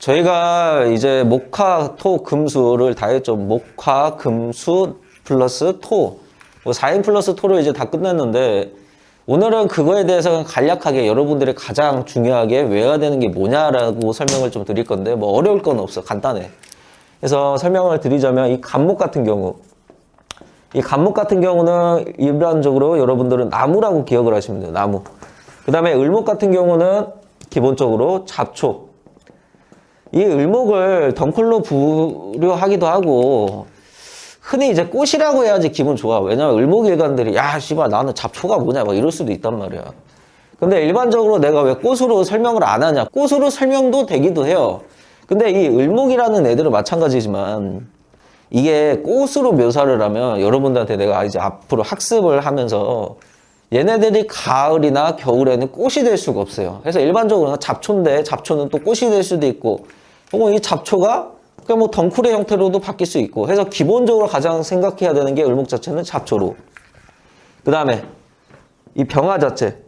저희가 이제 목화, 토, 금수를 다 했죠. 목화, 금수 플러스 토. 4인 플러스 토를 이제 다 끝냈는데, 오늘은 그거에 대해서 간략하게 여러분들이 가장 중요하게 외워야 되는 게 뭐냐라고 설명을 좀 드릴 건데, 뭐 어려울 건 없어. 간단해. 그래서 설명을 드리자면, 이 간목 같은 경우, 이 간목 같은 경우는 일반적으로 여러분들은 나무라고 기억을 하시면 돼요. 나무. 그 다음에 을목 같은 경우는 기본적으로 잡초. 이 을목을 덩쿨로 부려하기도 하고, 흔히 이제 꽃이라고 해야지 기분 좋아. 왜냐면 을목 일간들이, 야, 씨발, 나는 잡초가 뭐냐, 막 이럴 수도 있단 말이야. 근데 일반적으로 내가 왜 꽃으로 설명을 안 하냐. 꽃으로 설명도 되기도 해요. 근데 이 을목이라는 애들은 마찬가지지만, 이게 꽃으로 묘사를 하면 여러분들한테 내가 이제 앞으로 학습을 하면서 얘네들이 가을이나 겨울에는 꽃이 될 수가 없어요. 그래서 일반적으로 잡초인데 잡초는 또 꽃이 될 수도 있고, 혹은 이 잡초가 그냥 뭐 덩쿨의 형태로도 바뀔 수 있고, 해서 기본적으로 가장 생각해야 되는 게 을목 자체는 잡초로. 그 다음에 이 병화 자체.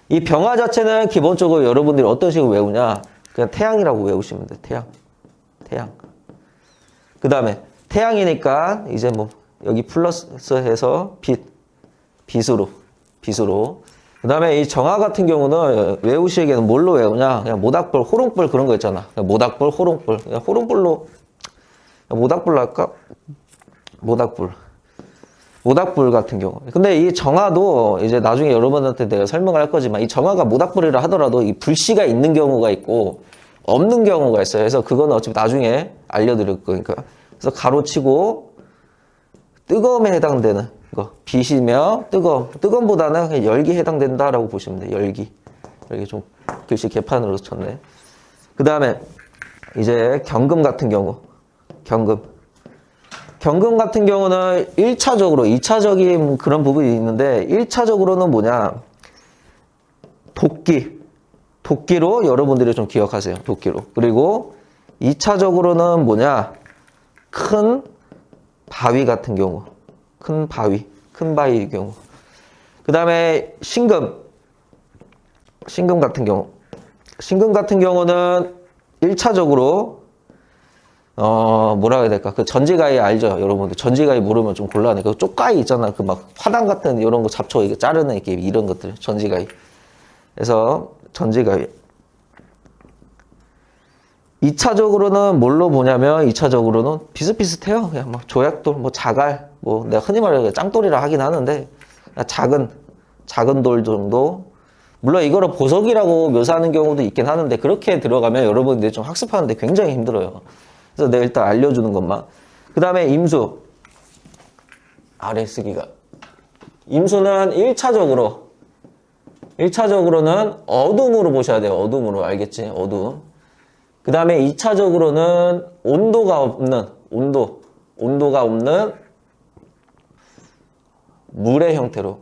이 병화 자체는 기본적으로 여러분들이 어떤 식으로 외우냐? 그냥 태양이라고 외우시면 돼요. 태양. 태양. 그 다음에 태양이니까 이제 뭐 여기 플러스 해서 빛으로. 그 다음에 이 정화 같은 경우는 외우시기에는 뭘로 외우냐? 그냥 모닥불, 호롱불 그런 거 있잖아. 그냥 모닥불, 호롱불. 그냥 호롱불로, 모닥불로 할까? 모닥불 같은 경우. 근데 이 정화도 이제 나중에 여러분한테 내가 설명을 할 거지만, 이 정화가 모닥불이라 하더라도 이 불씨가 있는 경우가 있고, 없는 경우가 있어요. 그래서 그거는 어차피 나중에 알려드릴 거니까. 그래서 가로치고, 뜨거움에 해당되는 거. 빛이며 뜨거움보다는 그냥 열기에 해당된다라고 보시면 돼요. 열기 좀 글씨 개판으로 쳤네. 그 다음에 이제 경금 같은 경우. 경금 같은 경우는 1차적으로, 2차적인 그런 부분이 있는데, 1차적으로는 뭐냐? 도끼로 여러분들이 좀 기억하세요. 도끼로. 그리고 2차적으로는 뭐냐? 큰 바위 같은 경우. 큰 바위의 경우. 그 다음에 신금 같은 경우. 신금 같은 경우는 1차적으로, 뭐라고 해야 될까? 그 전지가위 알죠? 여러분들. 전지가위 모르면 좀 곤란해. 그 쪽가위 있잖아. 그 막 화단 같은 이런 거 잡초 이게 자르는 이렇게 이런 것들. 전지가위. 그래서 전지가위. 2차적으로는 뭘로 보냐면, 2차적으로는 비슷비슷해요. 그냥 뭐 조약돌, 뭐 자갈, 뭐 내가 흔히 말하는 짱돌이라 하긴 하는데, 작은 돌 정도. 물론 이거를 보석이라고 묘사하는 경우도 있긴 하는데, 그렇게 들어가면 여러분들이 좀 학습하는데 굉장히 힘들어요. 그래서 내가 일단 알려주는 것만. 그 다음에 임수. 아래 쓰기가. 임수는 1차적으로는 어둠으로 보셔야 돼요. 어둠으로. 알겠지? 어둠. 그 다음에 2차적으로는 온도가 없는 물의 형태로.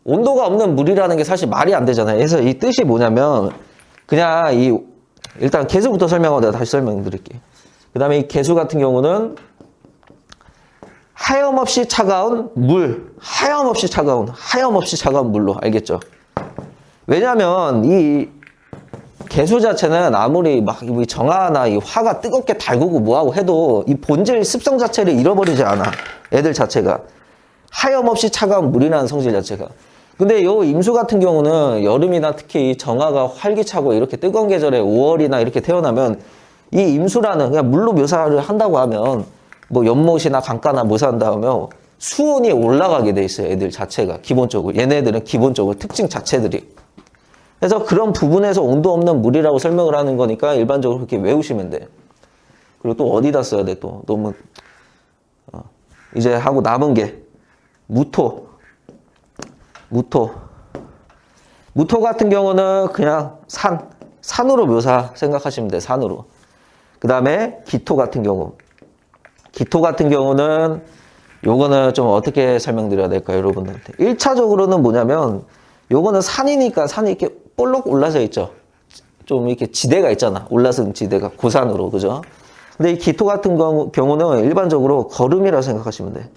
온도가 없는 물이라는 게 사실 말이 안 되잖아요. 그래서 이 뜻이 뭐냐면, 그냥 일단 개수부터 설명하고 내가 다시 설명드릴게요. 그 다음에 이 개수 같은 경우는 하염없이 차가운 물로. 알겠죠? 왜냐면 이 개수 자체는 아무리 막 정화나 이 화가 뜨겁게 달구고 뭐하고 해도 이 본질 습성 자체를 잃어버리지 않아. 애들 자체가. 하염없이 차가운 물이라는 성질 자체가. 근데 요 임수 같은 경우는 여름이나 특히 정화가 활기차고 이렇게 뜨거운 계절에 5월이나 이렇게 태어나면, 이 임수라는 그냥 물로 묘사를 한다고 하면, 뭐 연못이나 강가나 묘사한다 하면 수온이 올라가게 돼 있어요. 애들 자체가. 기본적으로. 얘네들은 기본적으로 특징 자체들이. 그래서 그런 부분에서 온도 없는 물이라고 설명을 하는 거니까 일반적으로 그렇게 외우시면 돼. 그리고 또 어디다 써야 돼, 또. 너무, 이제 하고 남은 게, 무토 같은 경우는 그냥 산으로 묘사 생각하시면 돼, 산으로. 그 다음에 기토 같은 경우는 요거는 좀 어떻게 설명드려야 될까요, 여러분들한테? 1차적으로는 뭐냐면, 요거는 산이니까 산이 이렇게 볼록 올라서 있죠. 좀 이렇게 지대가 있잖아. 올라선 지대가. 고산으로. 그죠? 근데 이 기토 같은 경우는 일반적으로 걸음이라고 생각하시면 돼.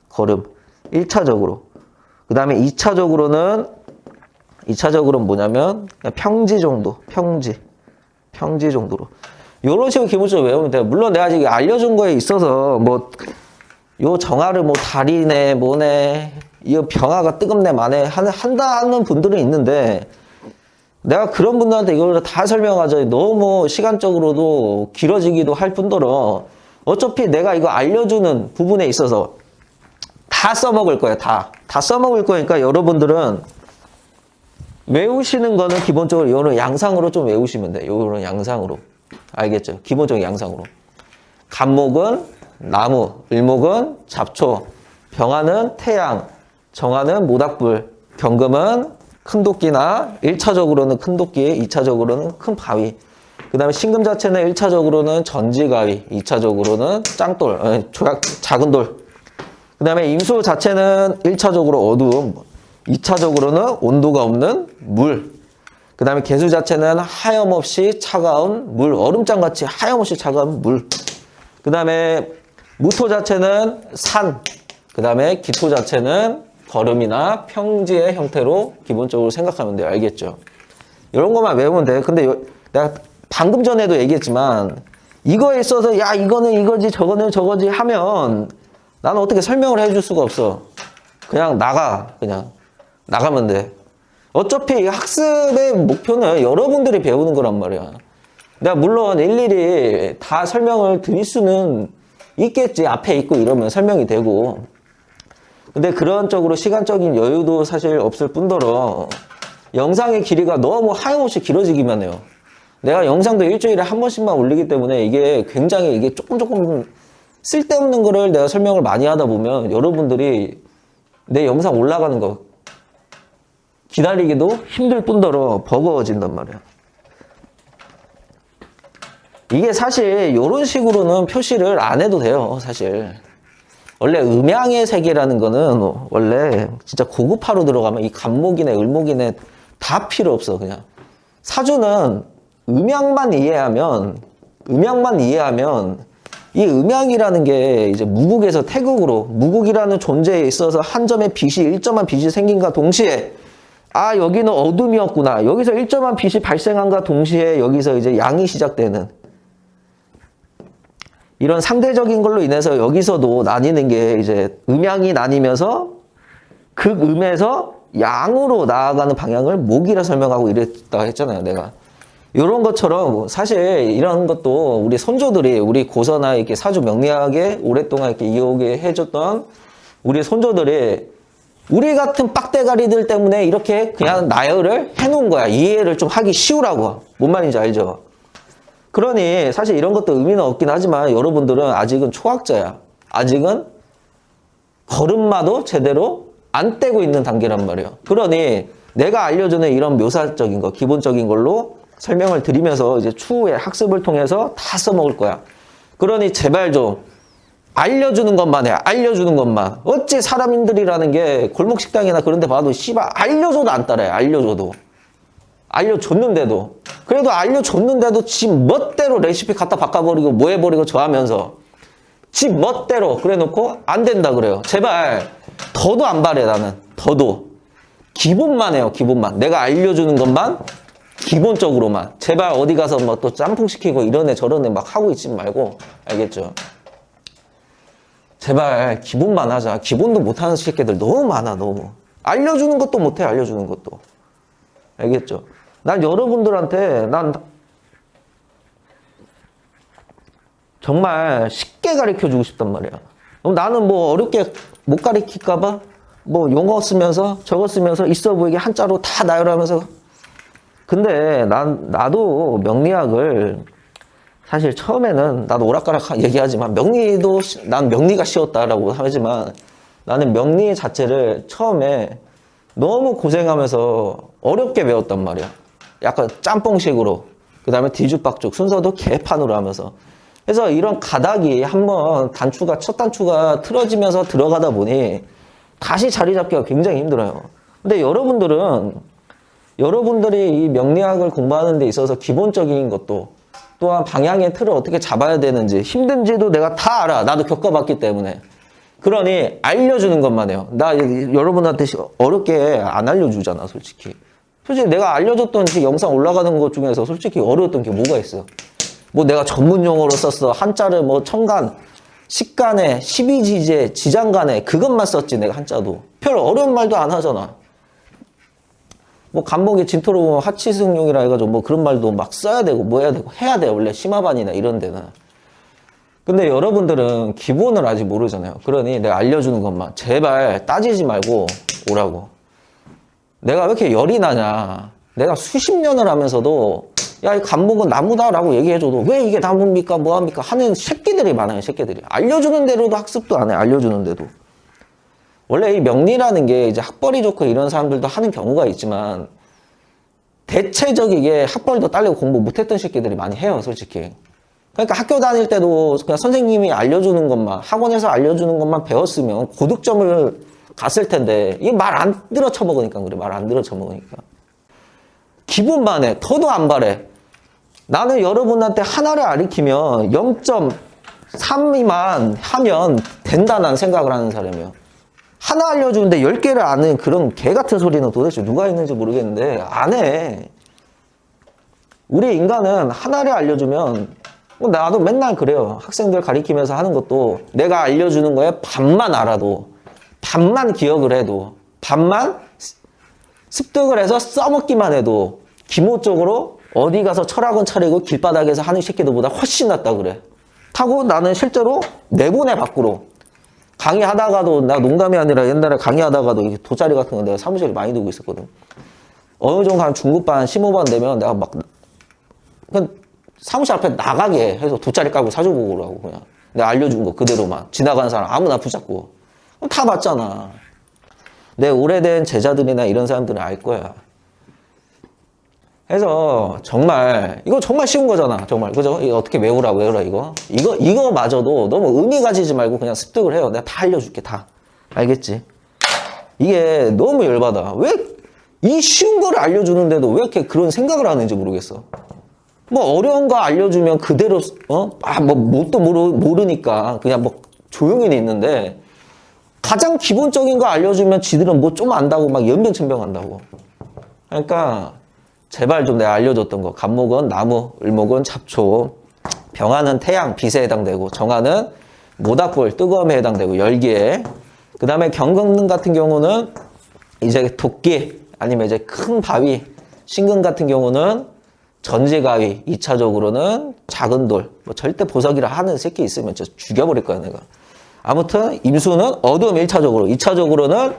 걸음. 1차적으로. 그 다음에 2차적으로는 뭐냐면, 그냥 평지 정도. 평지 정도로. 요런 식으로 기본적으로 외우면 돼요. 물론 내가 지금 알려준 거에 있어서 뭐 요 정화를 뭐 달이네 뭐네 이 병화가 뜨겁네 마네 한다 하는 분들은 있는데 내가 그런 분들한테 이걸 다 설명하자 너무 시간적으로도 길어지기도 할 뿐더러 어차피 내가 이거 알려주는 부분에 있어서 다 써먹을 거예요. 다 써먹을 거니까 여러분들은 외우시는 거는 기본적으로 요런 양상으로 좀 외우시면 돼요. 요런 양상으로. 알겠죠? 기본적인 양상으로. 간목은 나무, 을목은 잡초, 병화는 태양, 정화는 모닥불, 경금은 큰 도끼나 1차적으로는 큰 도끼, 2차적으로는 큰 바위. 그 다음에 신금 자체는 1차적으로는 전지가위, 2차적으로는 짱돌, 작은 돌. 그 다음에 임수 자체는 1차적으로 어두움, 2차적으로는 온도가 없는 물. 그 다음에 개수 자체는 하염없이 차가운 물, 얼음장같이 하염없이 차가운 물. 그 다음에 무토 자체는 산. 그 다음에 기토 자체는 거름이나 평지의 형태로 기본적으로 생각하면 돼요. 알겠죠? 이런 것만 외우면 돼. 근데 내가 방금 전에도 얘기했지만 이거에 있어서 야 이거는 이거지 저거는 저거지 하면 나는 어떻게 설명을 해줄 수가 없어. 그냥 그냥 나가면 돼. 어차피 학습의 목표는 여러분들이 배우는 거란 말이야. 내가 물론 일일이 다 설명을 드릴 수는 있겠지. 앞에 있고 이러면 설명이 되고. 근데 그런 쪽으로 시간적인 여유도 사실 없을 뿐더러 영상의 길이가 너무 하염없이 길어지기만 해요. 내가 영상도 일주일에 한 번씩만 올리기 때문에 이게 굉장히 이게 조금 쓸데없는 거를 내가 설명을 많이 하다 보면 여러분들이 내 영상 올라가는 거 기다리기도 힘들 뿐더러 버거워진단 말이야. 이게 사실 이런 식으로는 표시를 안 해도 돼요. 사실 원래 음양의 세계라는 거는 원래 진짜 고급화로 들어가면 이 간목이네 을목이네 다 필요 없어. 그냥 사주는 음양만 이해하면 이 음양이라는 게 이제 무국에서 태국으로 무국이라는 존재에 있어서 한 점의 빛이 일정한 빛이 생긴과 동시에 아 여기는 어둠이었구나. 여기서 일정한 빛이 발생한과 동시에 여기서 이제 양이 시작되는 이런 상대적인 걸로 인해서 여기서도 나뉘는 게 이제 음양이 나뉘면서 극음에서 양으로 나아가는 방향을 목이라 설명하고 이랬다 했잖아요, 내가. 이런 것처럼 사실 이런 것도 우리 선조들이 우리 고서나 이렇게 사주 명리학에 오랫동안 이렇게 이어오게 해줬던 우리 선조들이 우리 같은 빡대가리들 때문에 이렇게 그냥 나열을 해놓은 거야. 이해를 좀 하기 쉬우라고. 뭔 말인지 알죠? 그러니 사실 이런 것도 의미는 없긴 하지만 여러분들은 아직은 초학자야. 아직은 걸음마도 제대로 안 떼고 있는 단계란 말이에요. 그러니 내가 알려주는 이런 묘사적인 거, 기본적인 걸로 설명을 드리면서 이제 추후에 학습을 통해서 다 써먹을 거야. 그러니 제발 좀 알려주는 것만 해. 알려주는 것만. 어찌 사람들이라는 게 골목식당이나 그런 데 봐도 씨발 알려줘도 안 따라해. 알려줬는데도. 그래도 알려줬는데도 지 멋대로 레시피 갖다 바꿔버리고 뭐 해버리고 저 하면서 지 멋대로 그래놓고 안 된다 그래요. 제발 더도 안 바래 나는. 더도. 기본만 해요. 기본만. 내가 알려주는 것만 기본적으로만. 제발 어디 가서 뭐 또 짬뽕시키고 이런 애 저런 애 막 하고 있지 말고. 알겠죠? 제발 기본만 하자. 기본도 못하는 새끼들 너무 많아. 너무. 알려주는 것도 못해. 알려주는 것도. 알겠죠? 난 여러분들한테 난 정말 쉽게 가르쳐주고 싶단 말이야. 나는 뭐 어렵게 못 가르칠까봐 뭐 용어 쓰면서 저거 쓰면서 있어 보이게 한자로 다 나열하면서. 근데 나도 명리학을 사실 처음에는 나도 오락가락 얘기하지만 난 명리가 쉬웠다라고 하지만 나는 명리 자체를 처음에 너무 고생하면서 어렵게 배웠단 말이야. 약간 짬뽕식으로. 그 다음에 뒤죽박죽 순서도 개판으로 하면서. 그래서 이런 가닥이 한번 첫 단추가 틀어지면서 들어가다 보니 다시 자리 잡기가 굉장히 힘들어요. 근데 여러분들이 이 명리학을 공부하는 데 있어서 기본적인 것도 또한 방향의 틀을 어떻게 잡아야 되는지 힘든지도 내가 다 알아. 나도 겪어봤기 때문에. 그러니 알려주는 것만 해요. 나 여러분한테 어렵게 안 알려주잖아, 솔직히. 내가 알려줬던 영상 올라가는 것 중에서 솔직히 어려웠던 게 뭐가 있어? 뭐 내가 전문 용어로 썼어. 한자를 뭐 천간, 식간에, 십이지제, 지장간에 그것만 썼지 내가 한자도. 별 어려운 말도 안 하잖아. 뭐 간목이 진토로 보면 하치승용이라 해가지고 뭐 그런 말도 막 써야 되고 뭐 해야 되고 해야 돼. 원래 심화반이나 이런 데는. 근데 여러분들은 기본을 아직 모르잖아요. 그러니 내가 알려주는 것만 제발 따지지 말고 오라고. 내가 왜 이렇게 열이 나냐. 내가 수십 년을 하면서도 야, 이 간목은 나무다라고 얘기해줘도 왜 이게 나무입니까? 뭐합니까? 하는 새끼들이 많아요. 새끼들이. 알려주는 대로도 학습도 안 해. 알려주는데도. 원래 이 명리라는 게 이제 학벌이 좋고 이런 사람들도 하는 경우가 있지만 대체적이게 학벌도 딸리고 공부 못했던 새끼들이 많이 해요. 솔직히. 그러니까 학교 다닐 때도 그냥 선생님이 알려주는 것만, 학원에서 알려주는 것만 배웠으면 고득점을 갔을 텐데, 이게 말 안 들어 쳐먹으니까 그래. 말 안 들어 쳐먹으니까. 기본만 해. 더도 안 바래. 나는 여러분한테 하나를 가르치면 0.3만 하면 된다 난 생각을 하는 사람이에요. 하나 알려주는데 10개를 아는 그런 개 같은 소리는 도대체 누가 있는지 모르겠는데 안 해. 우리 인간은 하나를 알려주면 나도 맨날 그래요. 학생들 가르치면서 하는 것도 내가 알려주는 거에 반만 알아도 반만 기억을 해도 반만 습득을 해서 써먹기만 해도 기모적으로 어디 가서 철학원 차리고 길바닥에서 하는 새끼들보다 훨씬 낫다 그래. 하고 나는 실제로 내보내 밖으로. 강의하다가도 나 농담이 아니라 옛날에 강의하다가도 돗자리 같은 거 내가 사무실에 많이 두고 있었거든. 어느 정도 한 중급반 15반 되면 내가 막 그냥 사무실 앞에 나가게 해서 돗자리 깔고 사주고 오라고 그냥. 내가 알려준 거 그대로만. 지나가는 사람 아무나 붙잡고. 다 봤잖아. 내 오래된 제자들이나 이런 사람들은 알 거야. 해서 정말 이거 정말 쉬운 거잖아. 정말 그죠? 이거 어떻게 외우라 이거마저도 너무 의미 가지지 말고 그냥 습득을 해요. 내가 다 알려줄게 다. 알겠지? 이게 너무 열받아. 왜 이 쉬운 거를 알려주는데도 왜 이렇게 그런 생각을 하는지 모르겠어. 뭐 어려운 거 알려주면 그대로 뭐 뭣도 모르니까 그냥 뭐 조용히 있는데 가장 기본적인 거 알려주면 지들은 뭐 좀 안다고 막 연병천병한다고. 그러니까 제발 좀 내가 알려줬던 거. 간목은 나무, 을목은 잡초, 병화는 태양, 빛에 해당되고, 정화는 모닥불, 뜨거움에 해당되고, 열기에. 그 다음에 경금 같은 경우는 이제 도끼, 아니면 이제 큰 바위, 신금 같은 경우는 전지가위, 2차적으로는 작은 돌, 뭐 절대 보석이라 하는 새끼 있으면 진짜 죽여버릴 거야, 내가. 아무튼, 임수는 어두움 1차적으로, 2차적으로는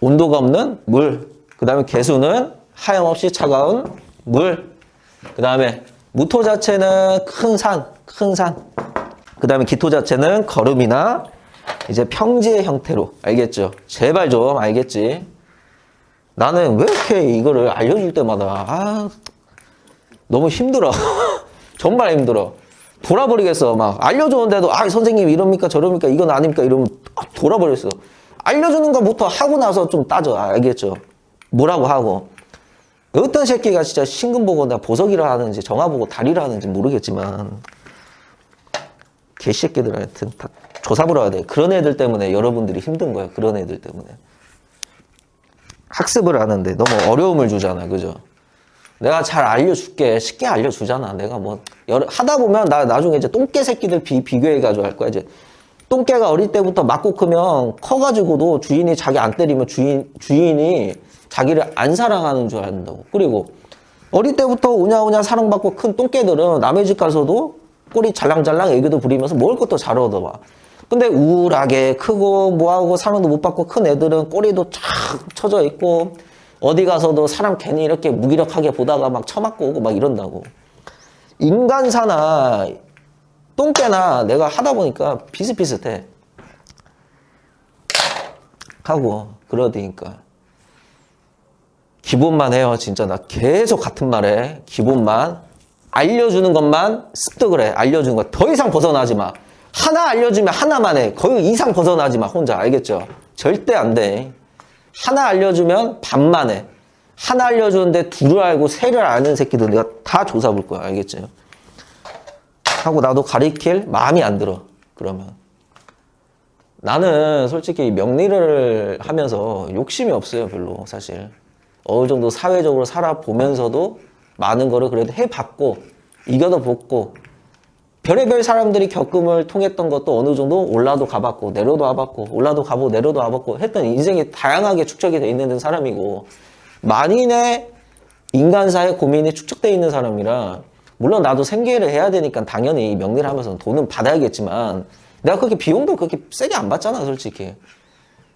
온도가 없는 물, 그 다음에 개수는 하염없이 차가운 물. 그 다음에 무토 자체는 큰 산. 그 다음에 기토 자체는 거름이나 이제 평지의 형태로. 알겠죠? 제발 좀 알겠지? 나는 왜 이렇게 이거를 알려줄 때마다 너무 힘들어. 정말 힘들어. 돌아버리겠어. 막 알려주는데도 선생님 이럽니까 저럽니까 이건 아닙니까 이러면 돌아버렸어. 알려주는 것부터 하고 나서 좀 따져. 알겠죠? 뭐라고 하고. 어떤 새끼가 진짜 신금 보고 나 보석이라 하는지 정화 보고 다리라 하는지 모르겠지만 개새끼들 하여튼 다 조사보러 돼. 그런 애들 때문에 여러분들이 힘든 거예요. 그런 애들 때문에. 학습을 하는데 너무 어려움을 주잖아. 그죠? 내가 잘 알려줄게. 쉽게 알려주잖아. 내가 뭐 하다 보면 나 나중에 이제 똥개 새끼들 비교해가지고 할 거야. 이제 똥개가 어릴 때부터 맞고 크면 커가지고도 주인이 자기 안 때리면 주인이 자기를 안 사랑하는 줄 안다고. 그리고 어릴 때부터 오냐오냐 사랑받고 큰 똥개들은 남의 집 가서도 꼬리 잘랑잘랑 애교도 부리면서 먹을 것도 잘 얻어와. 근데 우울하게 크고 뭐하고 사랑도 못 받고 큰 애들은 꼬리도 쫙 쳐져 있고 어디 가서도 사람 괜히 이렇게 무기력하게 보다가 막 처맞고 오고 막 이런다고. 인간사나 똥개나 내가 하다 보니까 비슷비슷해. 하고 그러니까 기본만 해요. 진짜 나 계속 같은 말에 기본만 알려주는 것만 습득을 해. 알려주는 거 더 이상 벗어나지 마. 하나 알려주면 하나만 해. 거의 이상 벗어나지 마. 혼자. 알겠죠? 절대 안 돼. 하나 알려주면 반만 해. 하나 알려주는데 둘을 알고 세를 아는 새끼들 내가 다 조사 볼 거야. 알겠죠? 하고 나도 가리킬 마음이 안 들어. 그러면 나는 솔직히 명리를 하면서 욕심이 없어요. 별로 사실. 어느 정도 사회적으로 살아보면서도 많은 거를 그래도 해봤고 이겨도 봤고 별의별 사람들이 겪음을 통했던 것도 어느 정도 올라도 가봤고 내려도 와봤고 올라도 가고 내려도 와봤고 했던 인생이 다양하게 축적이 돼 있는 사람이고 만인의 인간사의 고민이 축적돼 있는 사람이라 물론 나도 생계를 해야 되니까 당연히 명리를 하면서 돈은 받아야겠지만 내가 그렇게 비용도 그렇게 세게 안 받잖아 솔직히.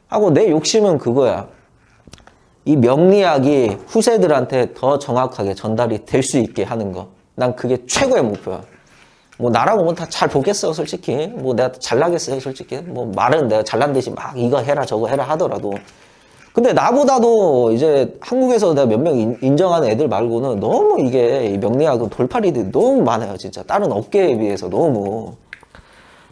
하고 내 욕심은 그거야. 이 명리학이 후세들한테 더 정확하게 전달이 될 수 있게 하는 거. 난 그게 최고의 목표야. 뭐 나라고 뭐 다 잘 보겠어 솔직히. 뭐 내가 잘나겠어요 솔직히. 뭐 말은 내가 잘난 듯이 막 이거 해라 저거 해라 하더라도 근데 나보다도 이제 한국에서 내가 몇 명 인정하는 애들 말고는 너무 이게 명리학은 돌팔이들이 너무 많아요 진짜. 다른 업계에 비해서 너무.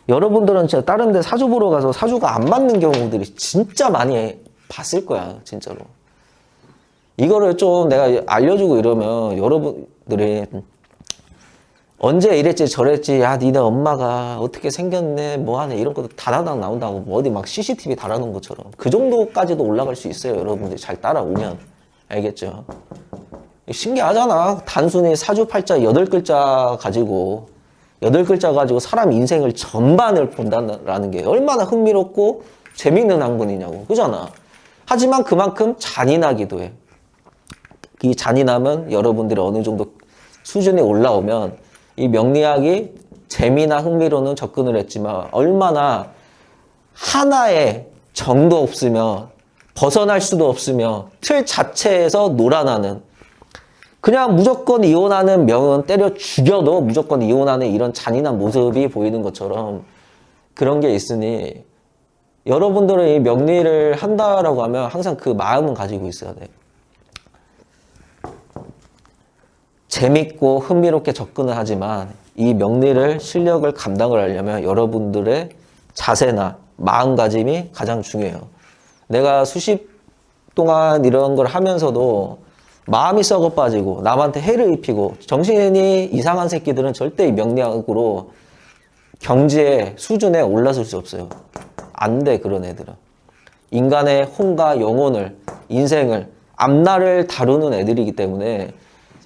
여러분들은 진짜 다른 데 사주 보러 가서 사주가 안 맞는 경우들이 진짜 많이 봤을 거야 진짜로. 이거를 좀 내가 알려주고 이러면 여러분들이 언제 이랬지 저랬지 야 니네 엄마가 어떻게 생겼네 뭐하네 이런 것도 다다닥 나온다고 뭐 어디 막 CCTV 달아놓은 것처럼 그 정도까지도 올라갈 수 있어요. 여러분들이 잘 따라오면. 알겠죠? 신기하잖아. 단순히 사주팔자 8글자 가지고 8글자 가지고 사람 인생을 전반을 본다는 게 얼마나 흥미롭고 재밌는 학문이냐고. 그잖아. 하지만 그만큼 잔인하기도 해. 이 잔인함은 여러분들이 어느 정도 수준에 올라오면 이 명리학이 재미나 흥미로는 접근을 했지만 얼마나 하나의 정도 없으며 벗어날 수도 없으며 틀 자체에서 놀아나는 그냥 무조건 이혼하는 명은 때려 죽여도 무조건 이혼하는 이런 잔인한 모습이 보이는 것처럼 그런 게 있으니 여러분들은 이 명리를 한다라고 하면 항상 그 마음은 가지고 있어야 돼. 재밌고 흥미롭게 접근을 하지만 이 명리를 실력을 감당을 하려면 여러분들의 자세나 마음가짐이 가장 중요해요. 내가 수십 동안 이런 걸 하면서도 마음이 썩어 빠지고 남한테 해를 입히고 정신이 이상한 새끼들은 절대 이 명리학으로 경지의 수준에 올라설 수 없어요. 안 돼 그런 애들은. 인간의 혼과 영혼을 인생을 앞날을 다루는 애들이기 때문에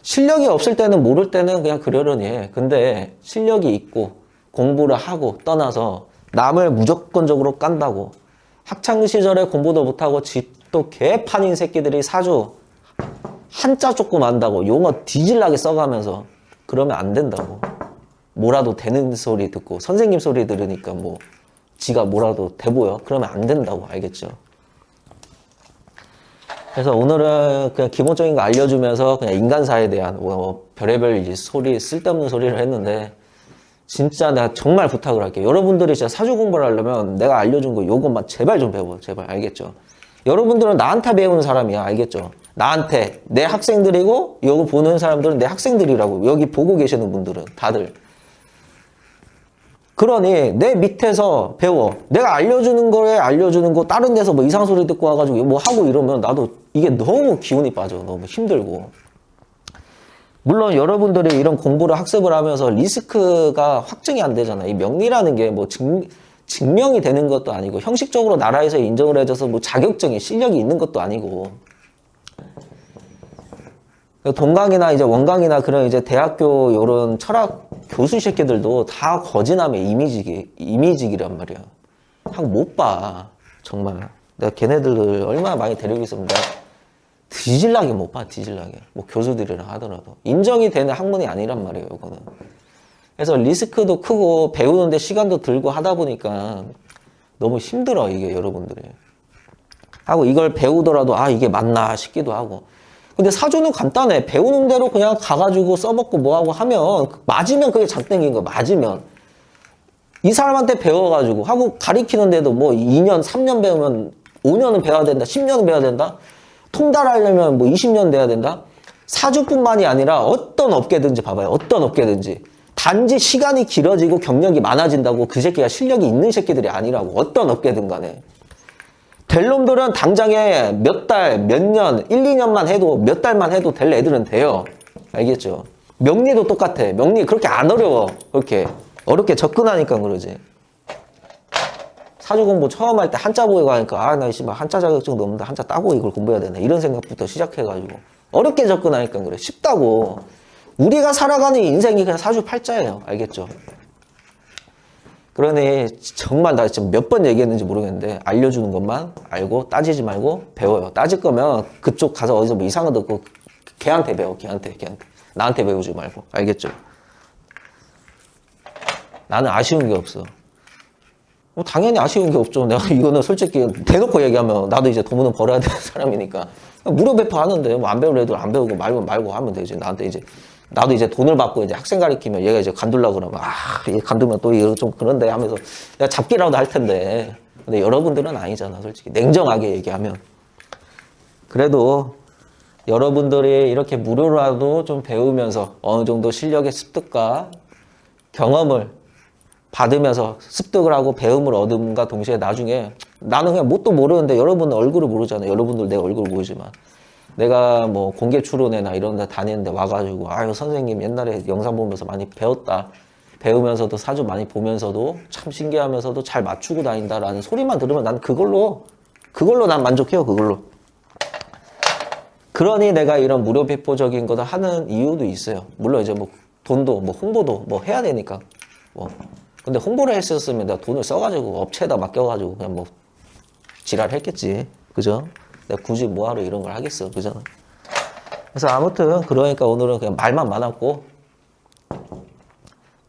실력이 없을 때는 모를 때는 그냥 그러려니 해. 근데 실력이 있고 공부를 하고 떠나서 남을 무조건적으로 깐다고 학창시절에 공부도 못하고 집도 개판인 새끼들이 사주 한자 조금 안다고 용어 뒤질나게 써가면서 그러면 안 된다고. 뭐라도 되는 소리 듣고 선생님 소리 들으니까 뭐 지가 뭐라도 돼 보여. 그러면 안 된다고. 알겠죠? 그래서 오늘은 그냥 기본적인 거 알려주면서 그냥 인간사에 대한 뭐 별의별 소리, 쓸데없는 소리를 했는데 진짜 내가 정말 부탁을 할게요. 여러분들이 진짜 사주 공부를 하려면 내가 알려준 거 요것만 제발 좀 배워. 제발. 알겠죠? 여러분들은 나한테 배우는 사람이야. 알겠죠? 나한테. 내 학생들이고 여기 보는 사람들은 내 학생들이라고. 여기 보고 계시는 분들은 다들. 그러니 내 밑에서 배워. 내가 알려주는 거에 알려주는 거 다른 데서 뭐 이상 소리 듣고 와가지고 뭐 하고 이러면 나도 이게 너무 기운이 빠져. 너무 힘들고. 물론 여러분들이 이런 공부를 학습을 하면서 리스크가 확정이 안 되잖아. 이 명리라는 게 뭐 증명이 되는 것도 아니고 형식적으로 나라에서 인정을 해줘서 뭐 자격증이 실력이 있는 것도 아니고 동강이나 이제 원강이나 그런 이제 대학교 요런 철학 교수 새끼들도 다 거지남의 이미지기란 말이야. 하고 못 봐. 정말. 내가 걔네들을 얼마나 많이 데리고 있으면 내가 뒤질나게 못 봐. 뒤질나게. 뭐 교수들이라 하더라도. 인정이 되는 학문이 아니란 말이에요. 이거는. 그래서 리스크도 크고 배우는데 시간도 들고 하다 보니까 너무 힘들어. 이게 여러분들이. 하고 이걸 배우더라도 아 이게 맞나 싶기도 하고. 근데 사주는 간단해. 배우는 대로 그냥 가가지고 써먹고 뭐하고 하면 맞으면 그게 장땡인 거. 맞으면 이 사람한테 배워가지고 하고 가리키는데도 뭐 2년 3년 배우면 5년은 배워야 된다. 10년은 배워야 된다. 통달하려면 뭐 20년 돼야 된다. 사주뿐만이 아니라 어떤 업계든지 봐봐요. 어떤 업계든지 단지 시간이 길어지고 경력이 많아진다고 그 새끼가 실력이 있는 새끼들이 아니라고. 어떤 업계든 간에 될 놈들은 당장에 몇 달, 몇 년, 1, 2년만 해도 몇 달만 해도 될 애들은 돼요. 알겠죠? 명리도 똑같아. 명리 그렇게 안 어려워. 그렇게 어렵게 접근하니까 그러지. 사주 공부 처음 할 때 한자 보고 하니까 아 나 씨발 한자 자격증도 없는데 한자 따고 이걸 공부해야 되나 이런 생각부터 시작해가지고 어렵게 접근하니까 그래. 쉽다고. 우리가 살아가는 인생이 그냥 사주팔자예요. 알겠죠? 그러니 정말 나 지금 몇 번 얘기했는지 모르겠는데 알려주는 것만 알고 따지지 말고 배워요. 따질 거면 그쪽 가서 어디서 뭐 이상한 거 듣고 걔한테 배워. 걔한테. 나한테 배우지 말고. 알겠죠? 나는 아쉬운 게 없어. 뭐 당연히 아쉬운 게 없죠. 내가 이거는 솔직히 대놓고 얘기하면 나도 이제 돈은 벌어야 되는 사람이니까 무료 배포하는데 뭐 안 배울 애들 안 배우고 말고 하면 되지. 나한테 이제 나도 이제 돈을 받고 이제 학생 가르치면 얘가 이제 간둘라 그러면 얘 간두면 또 이거 좀 그런데 하면서 내가 잡기라도 할 텐데. 근데 여러분들은 아니잖아, 솔직히. 냉정하게 얘기하면. 그래도 여러분들이 이렇게 무료라도 좀 배우면서 어느 정도 실력의 습득과 경험을 받으면서 습득을 하고 배움을 얻음과 동시에 나중에 나는 그냥 뭣도 모르는데 여러분은 얼굴을 모르잖아요. 여러분들 내 얼굴 모르지만 내가 뭐 공개 출연회나 이런 데 다니는데 와가지고 아유 선생님 옛날에 영상 보면서 많이 배웠다. 배우면서도 사주 많이 보면서도 참 신기하면서도 잘 맞추고 다닌다라는 소리만 들으면 난 그걸로 난 만족해요. 그걸로. 그러니 내가 이런 무료 배포적인 거를 하는 이유도 있어요. 물론 이제 뭐 돈도 뭐 홍보도 뭐 해야 되니까 뭐 근데 홍보를 했었으면 내가 돈을 써가지고 업체에다 맡겨가지고 그냥 뭐 지랄했겠지. 그죠? 내가 굳이 뭐하러 이런 걸 하겠어. 그죠? 그래서 아무튼 그러니까 오늘은 그냥 말만 많았고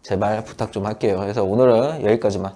제발 부탁 좀 할게요. 그래서 오늘은 여기까지만.